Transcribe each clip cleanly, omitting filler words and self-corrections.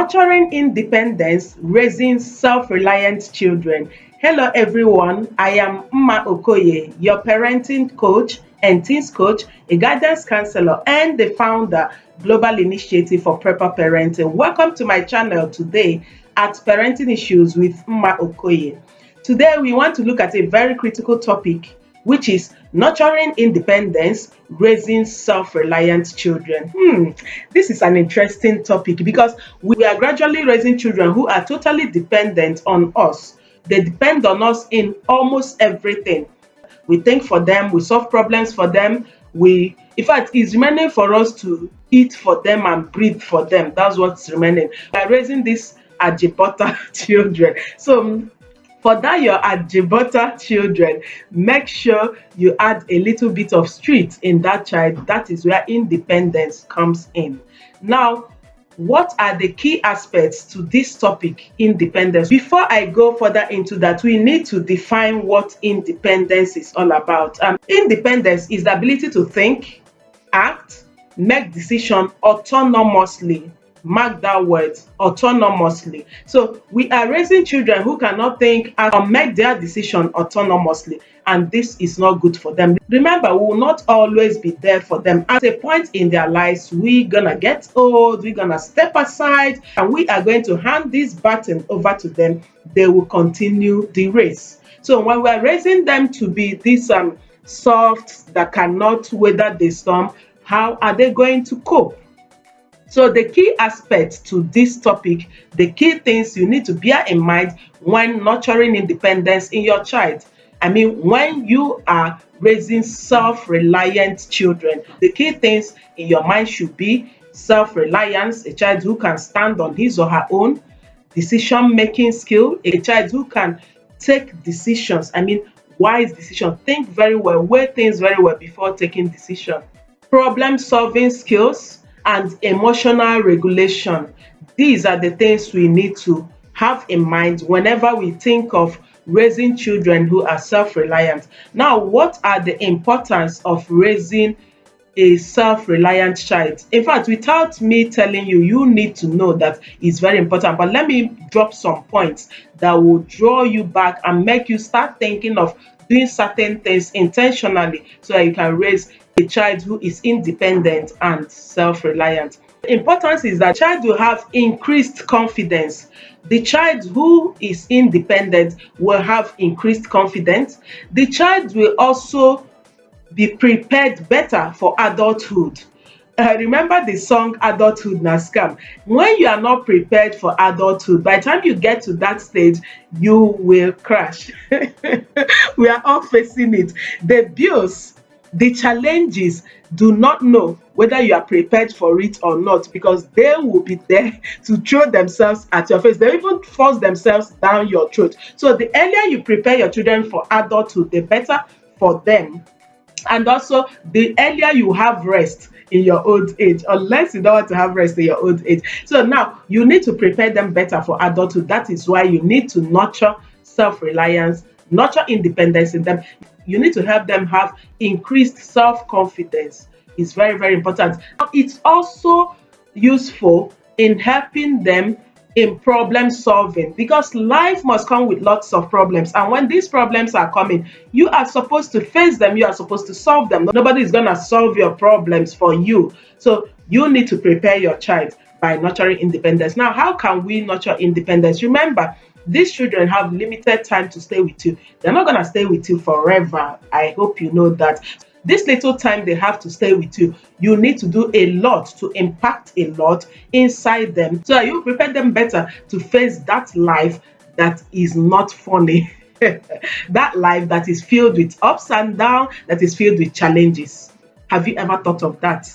Nurturing independence, raising self-reliant children. Hello everyone, I am Mma Okoye, your parenting coach and teens coach, a guidance counselor and the founder, Global Initiative for Proper Parenting. Welcome to my channel today at Parenting Issues with Mma Okoye. Today we want to look at a very critical topic, which is nurturing independence, raising self-reliant children. This is an interesting topic because we are gradually raising children who are totally dependent on us. They depend on us in almost everything. We think for them, we solve problems for them. In fact, it's remaining for us to eat for them and breathe for them. That's what's remaining. We are raising these ajibota children. So for that, your ajibota children, make sure you add a little bit of street in that child. That is where independence comes in. Now, what are the key aspects to this topic, independence? Before I go further into that, we need to define what independence is all about. Independence is the ability to think, act, make decisions autonomously. Mark that word, autonomously. So we are raising children who cannot think and make their decision autonomously, and this is not good for them. Remember, we will not always be there for them. At a point in their lives, we're gonna get old, we're gonna step aside, and we are going to hand this baton over to them. They will continue the race. So when we're raising them to be this soft that cannot weather the storm, how are they going to cope? So the key aspects to this topic, the key things you need to bear in mind when nurturing independence in your child. I mean, when you are raising self-reliant children, the key things in your mind should be self-reliance, a child who can stand on his or her own, decision-making skill, a child who can take decisions, wise decisions, think very well, weigh things very well before taking decision, problem-solving skills, and emotional regulation. These are the things we need to have in mind whenever we think of raising children who are self-reliant. Now, what are the importance of raising a self-reliant child? In fact, without me telling you, you need to know that it's very important. But let me drop some points that will draw you back and make you start thinking of doing certain things intentionally so that you can raise a child who is independent and self-reliant. The importance is that the child will have increased confidence. The child who is independent will have increased confidence. The child will also be prepared better for adulthood. Remember the song Adulthood Na Scam? When you are not prepared for adulthood, by the time you get to that stage, you will crash. We are all facing it. The bills, the challenges, do not know whether you are prepared for it or not, because they will be there to throw themselves at your face. They even force themselves down your throat. So the earlier you prepare your children for adulthood, the better for them. And also, the earlier you have rest in your old age, unless you don't want to have rest in your old age. So now you need to prepare them better for adulthood. That is why you need to nurture self-reliance, nurture independence in them. You need to help them have increased self-confidence. It's very, very important. It's also useful in helping them in problem solving, because life must come with lots of problems, and when these problems are coming, you are supposed to face them, you are supposed to solve them. Nobody is going to solve your problems for you. So you need to prepare your child by nurturing independence. Now, how can we nurture independence? Remember, these children have limited time to stay with you. They're not going to stay with you forever. I hope you know that. This little time they have to stay with you, you need to do a lot to impact a lot inside them so that you prepare them better to face that life that is not funny. That life that is filled with ups and downs, that is filled with challenges. Have you ever thought of that?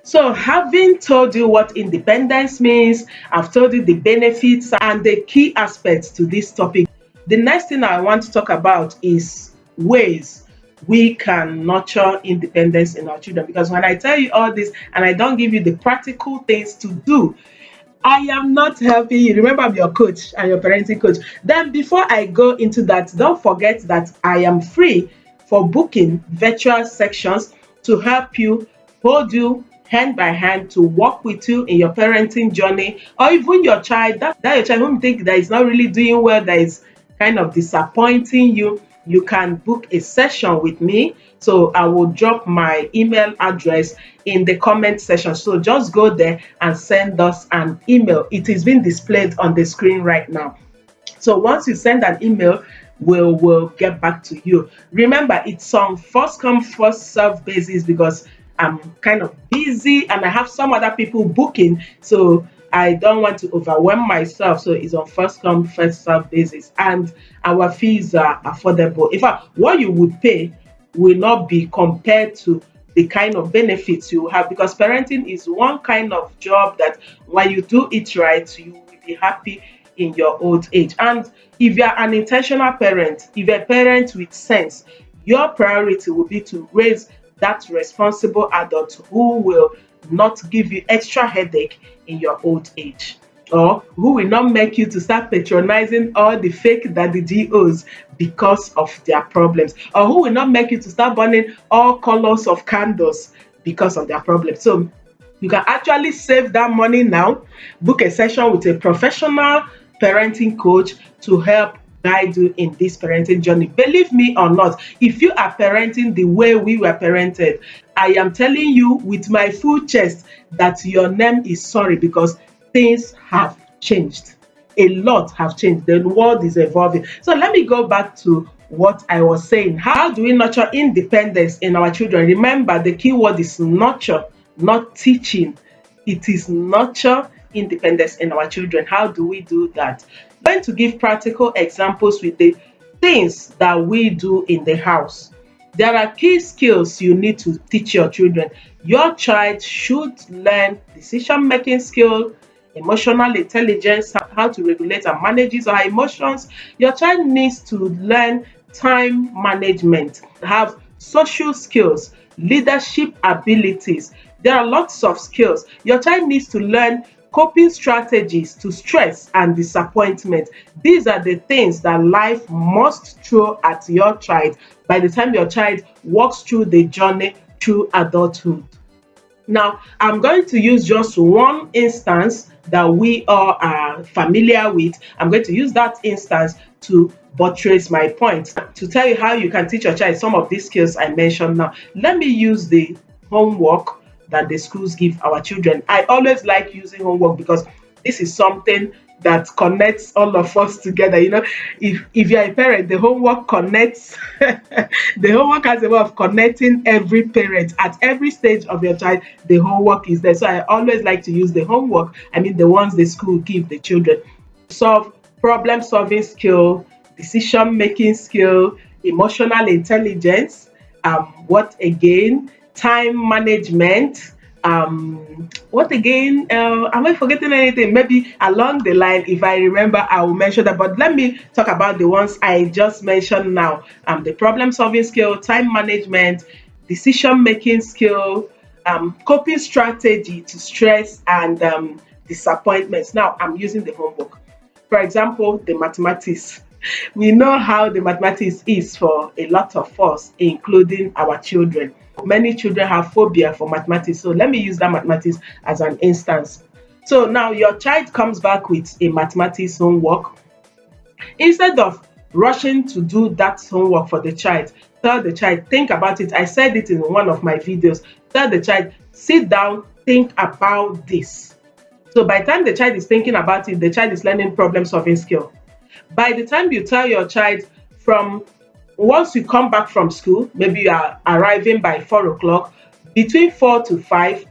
So having told you what independence means, I've told you the benefits and the key aspects to this topic. The next thing I want to talk about is ways we can nurture independence in our children. Because when I tell you all this and I don't give you the practical things to do, I am not helping you. Remember, I'm your coach and your parenting coach. Then before I go into that, don't forget that I am free for booking virtual sections to help you, hold you hand by hand to walk with you in your parenting journey, or even your child, that your child whom think that is not really doing well, that is kind of disappointing you, you can book a session with me. So I will drop my email address in the comment section. So just go there and send us an email. It is being displayed on the screen right now. So once you send an email, we'll get back to you. Remember, it's on first come first serve basis because I'm kind of busy and I have some other people booking, so I don't want to overwhelm myself. So it's on first come first serve basis, and our fees are affordable. In fact, what you would pay will not be compared to the kind of benefits you have, because parenting is one kind of job that when you do it right, you will be happy in your old age. And if you're an intentional parent, if you're a parent with sense, your priority will be to raise that responsible adult who will not give you extra headache in your old age, or who will not make you to start patronizing all the fake daddy GOs because of their problems, or who will not make you to start burning all colors of candles because of their problems. So you can actually save that money now, book a session with a professional parenting coach to help guide you in this parenting journey. Believe me or not, if you are parenting the way we were parented, I am telling you with my full chest that your name is sorry, because things have changed. A lot have changed. The world is evolving. So let me go back to what I was saying. How do we nurture independence in our children? Remember, the key word is nurture, not teaching. It is nurture independence in our children. How do we do that? I'm going to give practical examples with the things that we do in the house. There are key skills you need to teach your children. Your child should learn decision-making skill, emotional intelligence, how to regulate and manage his or her emotions. Your child needs to learn time management, have social skills, leadership abilities. There are lots of skills. Your child needs to learn coping strategies to stress and disappointment. These are the things that life must throw at your child by the time your child walks through the journey through adulthood. Now, I'm going to use just one instance that we all are familiar with. I'm going to use that instance to buttress my point, to tell you how you can teach your child some of these skills I mentioned now. Let me use the homework that the schools give our children. I always like using homework because this is something that connects all of us together. You know, if you're a parent, the homework connects. The homework has a way of connecting every parent at every stage of your child. The homework is there, so I always like to use the homework. I mean, the ones the school give the children. Problem solving skill, decision making skill, emotional intelligence. What again? Time management. What again? Am I forgetting anything? Maybe along the line, if I remember, I will mention that. But let me talk about the ones I just mentioned now. The problem solving skill, time management, decision making skill, coping strategy to stress and disappointments. Now I'm using the homework. For example, the mathematics. We know how the mathematics is for a lot of us, including our children. Many children have phobia for mathematics, so let me use that mathematics as an instance. So now your child comes back with a mathematics homework. Instead of rushing to do that homework for the child, tell the child, think about it. I said it in one of my videos. Tell the child, sit down, think about this. So by the time the child is thinking about it, the child is learning problem solving skill. By the time you tell your child, from once you come back from school, maybe you are arriving by 4 o'clock, between 4 to 5,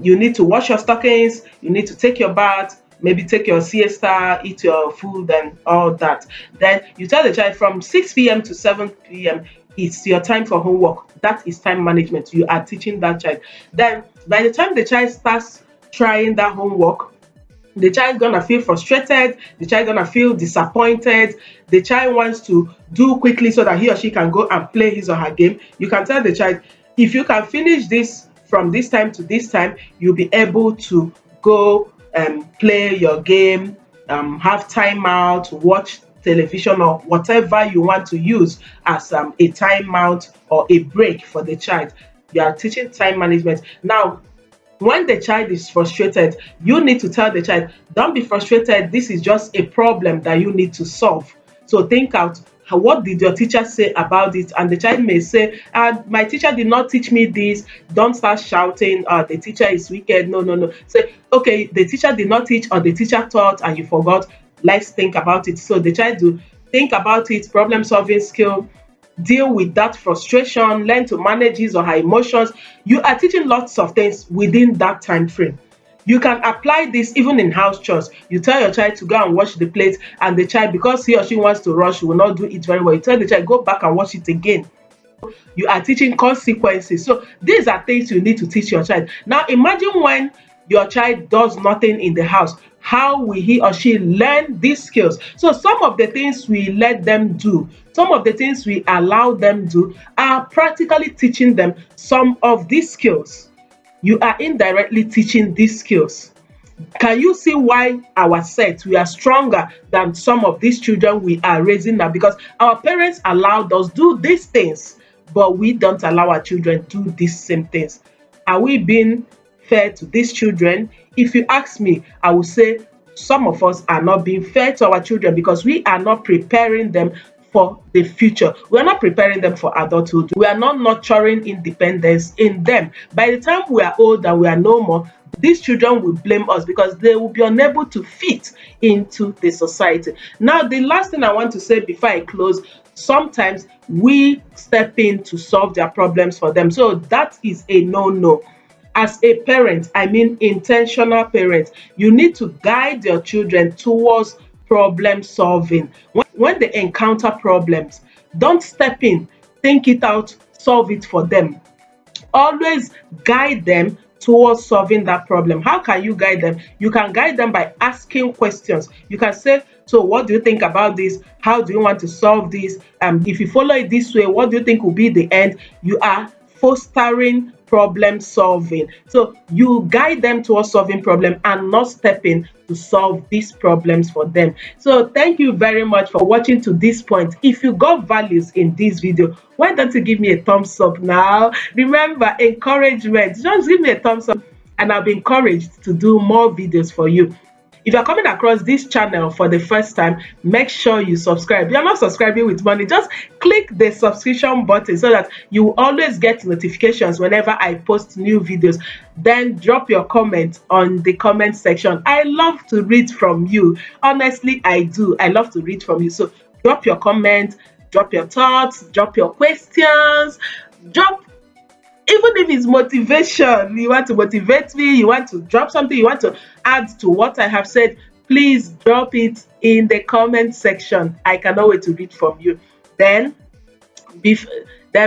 you need to wash your stockings, you need to take your bath, maybe take your siesta, eat your food and all that. Then you tell the child from 6 p.m. to 7 p.m. it's your time for homework. That is time management. You are teaching that child. Then by the time the child starts trying that homework, the child gonna feel frustrated, the child gonna feel disappointed, the child wants to do quickly so that he or she can go and play his or her game. You can tell the child, if you can finish this from this time to this time, you'll be able to go play your game, have time out, watch television or whatever you want to use as a timeout or a break for the child. You are teaching time management. Now, when the child is frustrated, you need to tell the child, don't be frustrated, this is just a problem that you need to solve. So think out, what did your teacher say about it? And the child may say, my teacher did not teach me this. Don't start shouting, the teacher is wicked. No, no, no. Say, okay, the teacher did not teach, or the teacher taught and you forgot. Let's think about it. So the child will think about it, problem solving skill, deal with that frustration, learn to manage his or her emotions. You are teaching lots of things within that time frame. You can apply this even in house chores. You tell your child to go and wash the plate, and the child, because he or she wants to rush, will not do it very well. You tell the child, go back and wash it again. You are teaching consequences. So these are things you need to teach your child. Now imagine when your child does nothing in the house. How will he or she learn these skills? So some of the things we let them do, some of the things we allow them do, are practically teaching them some of these skills. You are indirectly teaching these skills. Can you see why our set, we are stronger than some of these children we are raising now? Because our parents allowed us do these things, but we don't allow our children do these same things. Are we being fair to these children? If you ask me, I will say some of us are not being fair to our children because we are not preparing them for the future. We are not preparing them for adulthood. We are not nurturing independence in them. By the time we are old and we are no more, these children will blame us because they will be unable to fit into the society. Now, the last thing I want to say before I close, sometimes we step in to solve their problems for them. So that is a no-no. As a parent, I mean intentional parent, you need to guide your children towards problem solving. When they encounter problems, don't step in, think it out, solve it for them. Always guide them towards solving that problem. How can you guide them? You can guide them by asking questions. You can say, so what do you think about this? How do you want to solve this? If you follow it this way, what do you think will be the end? You are fostering problem solving. So you guide them towards solving problem and not stepping to solve these problems for them. So thank you very much for watching to this point. If you got values in this video, why don't you give me a thumbs up now? Remember, encouragement. Just give me a thumbs up and I'll be encouraged to do more videos for you. If you're coming across this channel for the first time, make sure you subscribe. You're not subscribing with money, just click the subscription button so that you always get notifications whenever I post new videos. Then drop your comment on the comment section. I love to read from you. Honestly, I do. I love to read from you. So drop your comment, drop your thoughts, drop your questions, drop. Even if it's motivation, you want to motivate me, you want to drop something, you want to add to what I have said, please drop it in the comment section. I cannot wait to read from you. Then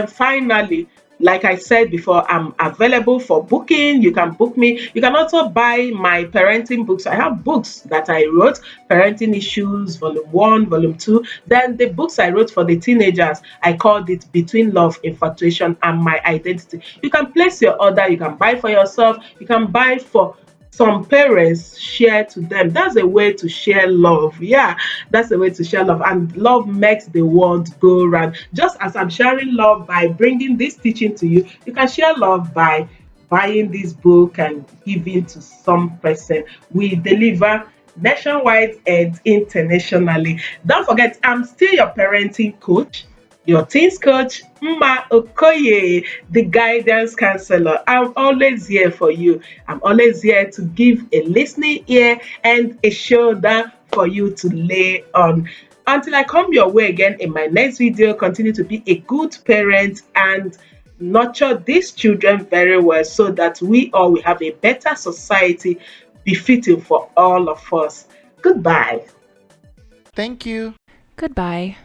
finally, like I said before, I'm available for booking. You can book me. You can also buy my parenting books. I have books that I wrote, Parenting Issues, Volume 1, Volume 2. Then the books I wrote for the teenagers, I called it Between Love, Infatuation, and My Identity. You can place your order. You can buy for yourself. You can buy for some parents, share to them. That's a way to share love. Yeah, that's a way to share love, and love makes the world go round. Just as I'm sharing love by bringing this teaching to you, you can share love by buying this book and giving to some person. We deliver nationwide and internationally. Don't forget, I'm still your parenting coach, your teens coach, Mma Okoye, the guidance counselor. I'm always here for you. I'm always here to give a listening ear and a shoulder for you to lay on. Until I come your way again in my next video, continue to be a good parent and nurture these children very well so that we all will have a better society befitting for all of us. Goodbye. Thank you. Goodbye.